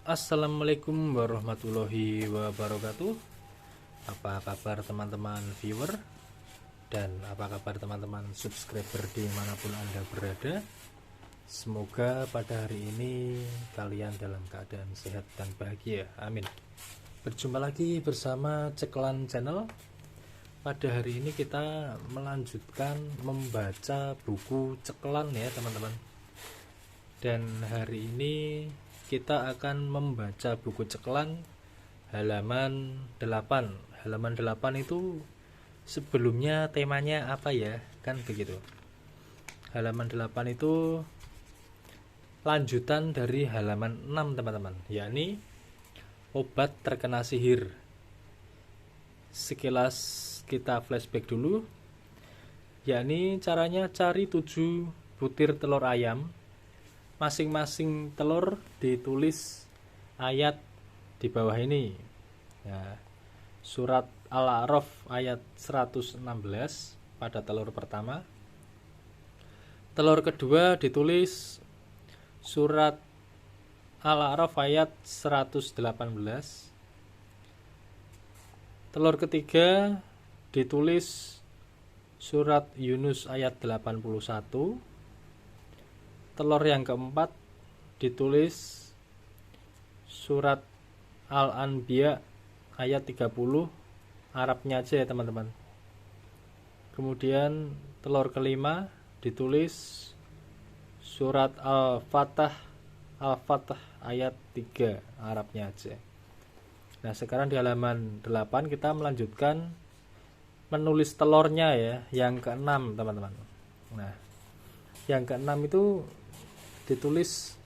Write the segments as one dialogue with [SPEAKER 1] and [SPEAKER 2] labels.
[SPEAKER 1] Assalamualaikum warahmatullahi wabarakatuh. Apa kabar teman-teman viewer dan apa kabar teman-teman subscriber dimanapun Anda berada. Semoga pada hari ini kalian dalam keadaan sehat dan bahagia, amin. Berjumpa lagi bersama Ceklan Channel. Pada hari ini kita melanjutkan membaca buku Ceklan ya teman-teman. Dan hari ini kita akan membaca buku Ceklan halaman 8. Halaman 8 itu sebelumnya temanya apa ya? Kan begitu. Halaman 8 itu lanjutan dari halaman 6 teman-teman, yakni obat terkena sihir. Sekilas kita flashback dulu, yakni caranya cari 7 butir telur ayam. Masing-masing telur ditulis ayat di bawah ini ya, surat Al-A'raf ayat 116 pada telur pertama. Telur kedua ditulis surat Al-A'raf ayat 118. Telur ketiga ditulis surat Yunus ayat 81. Telur yang keempat ditulis surat Al-Anbiya ayat 30, Arabnya aja ya teman-teman. Kemudian telur kelima ditulis surat Al-Fatah ayat 3, Arabnya aja. Nah sekarang di halaman 8 kita melanjutkan menulis telurnya ya, yang ke-6 teman-teman. Nah yang ke-6 itu ditulis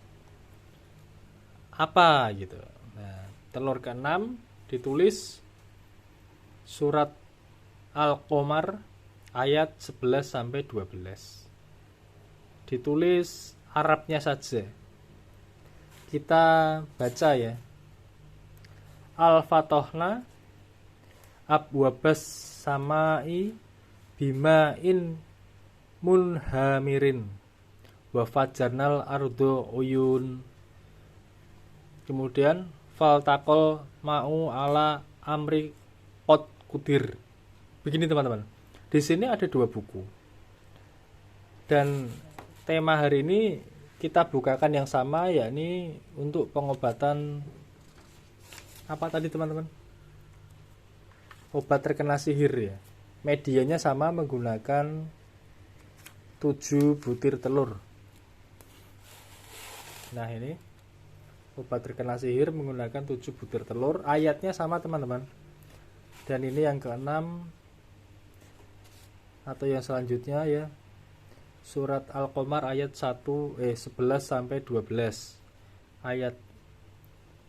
[SPEAKER 1] apa gitu. Nah, telur ke-6 ditulis surat Al-Qamar ayat 11 sampai 12. Ditulis Arabnya saja. Kita baca ya. Al-Fatahna abwabas samai bima'in munhamirin wa fajarnal ardo uyun. Kemudian faltaqol ma'u ala amri qad kudir. Begini teman-teman. Di sini ada 2 buku. Dan tema hari ini kita bukakan yang sama, yakni untuk pengobatan apa tadi teman-teman? Obat terkena sihir ya. Medianya sama, menggunakan 7 butir telur. Nah ini obat terkena sihir menggunakan 7 butir telur. Ayatnya sama teman-teman. Dan ini yang ke-6 atau yang selanjutnya ya, surat Al-Qamar ayat 11 sampai 12. Ayat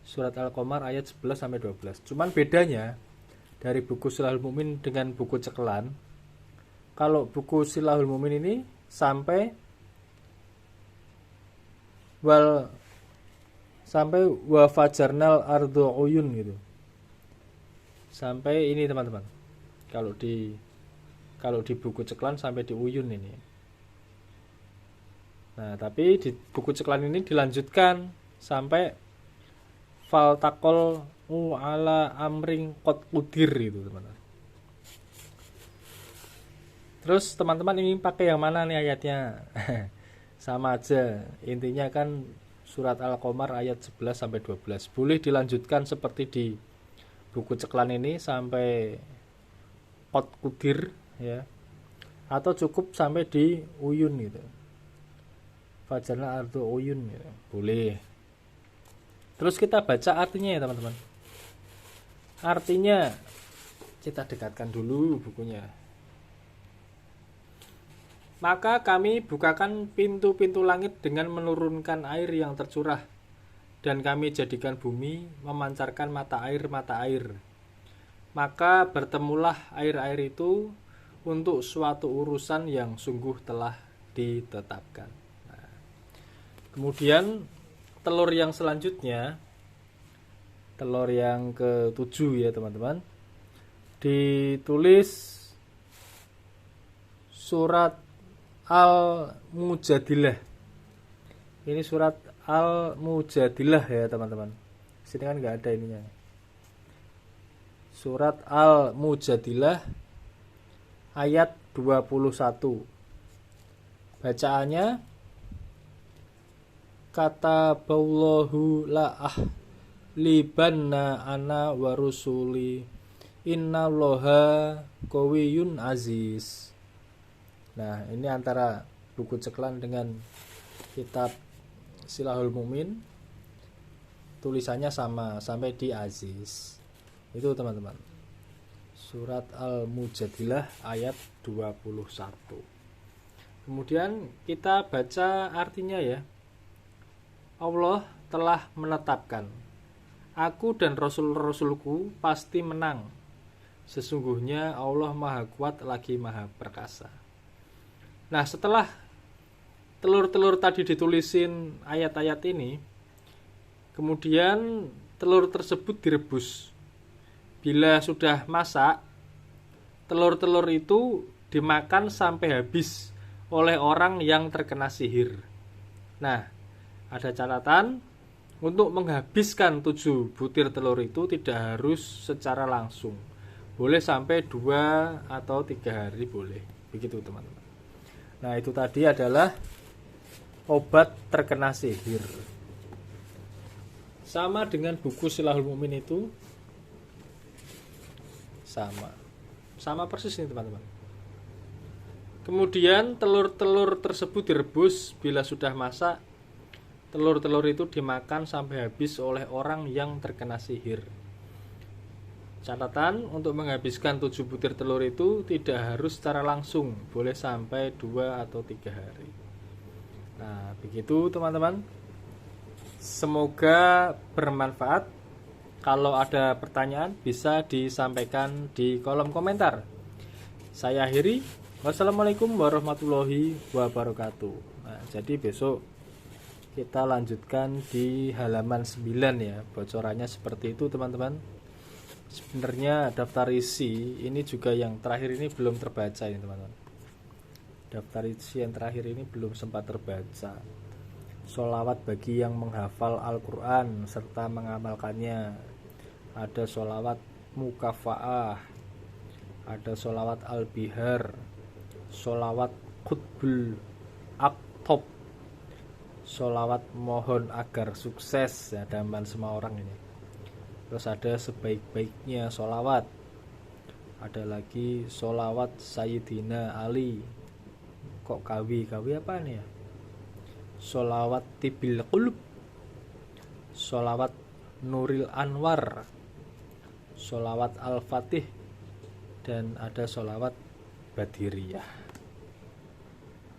[SPEAKER 1] surat Al-Qamar ayat 11 sampai 12. Cuman bedanya dari buku Silahul Mu'min dengan buku Ceklan, kalau buku Silahul Mu'min ini sampai wa fajarnal ardo uyun gitu. Sampai ini teman-teman. Kalau di buku Ceklan sampai di uyun ini. Nah, tapi di buku Ceklan ini dilanjutkan sampai faltaqol ala amring qad qudir gitu, teman-teman. Terus teman-teman ini pakai yang mana nih ayatnya? Sama aja, intinya kan surat Al-Qamar ayat 11 sampai 12. Boleh dilanjutkan seperti di buku Ceklan ini sampai qad kudir ya, atau cukup sampai di uyun gitu, fajarna ardu uyun gitu. Boleh. Terus kita baca artinya ya teman-teman. Artinya kita dekatkan dulu bukunya. Maka kami bukakan pintu-pintu langit dengan menurunkan air yang tercurah, dan kami jadikan bumi memancarkan mata air. Maka bertemulah air-air itu untuk suatu urusan yang sungguh telah ditetapkan. Nah, kemudian telur yang selanjutnya, telur yang ke-7 ya teman-teman, ditulis surat Al-Mujadilah. Ini surat Al-Mujadilah ya teman-teman. Sini kan nggak ada ininya. Surat Al-Mujadilah ayat 21. Bacaannya, kata Ballahu la libanna ana wa rusuli innallaha qawiyyun aziz. Nah, ini antara buku Ceklan dengan kitab Silahul Mumin, tulisannya sama sampai di aziz. Itu teman-teman. Surat Al-Mujadilah ayat 21. Kemudian kita baca artinya ya. Allah telah menetapkan, aku dan Rasul-Rasulku pasti menang. Sesungguhnya Allah Maha Kuat lagi Maha Perkasa. Nah, setelah telur-telur tadi ditulisin ayat-ayat ini, kemudian telur tersebut direbus. Bila sudah masak, telur-telur itu dimakan sampai habis oleh orang yang terkena sihir. Nah, ada catatan, untuk menghabiskan 7 butir telur itu tidak harus secara langsung. Boleh sampai 2 atau 3 hari boleh. Begitu teman-teman. Nah, itu tadi adalah obat terkena sihir. Sama dengan buku Silahul Mumin itu, sama persis nih teman-teman. Kemudian telur-telur tersebut direbus. Bila sudah masak, telur-telur itu dimakan sampai habis oleh orang yang terkena sihir. Catatan, untuk menghabiskan 7 butir telur itu tidak harus secara langsung, boleh sampai 2 atau 3 hari. Nah, begitu teman-teman. Semoga bermanfaat. Kalau ada pertanyaan bisa disampaikan di kolom komentar. Saya akhiri. Wassalamualaikum warahmatullahi wabarakatuh. Nah, jadi besok kita lanjutkan di halaman 9 ya. Bocorannya seperti itu teman-teman. Sebenarnya daftar isi ini juga yang terakhir ini belum terbaca ini teman-teman. Daftar isi yang terakhir ini belum sempat terbaca. Sholawat bagi yang menghafal Al-Quran serta mengamalkannya. Ada sholawat mukafa'ah, ada sholawat al-bihar, sholawat qutbul aktob, sholawat mohon agar sukses ya daman semua orang ini. Terus ada sebaik-baiknya sholawat, ada lagi sholawat Sayyidina Ali. Kok kawi apa nih ya? Sholawat tibil qulub, sholawat Nuril Anwar, sholawat Al-Fatih, dan ada sholawat Badiriyah.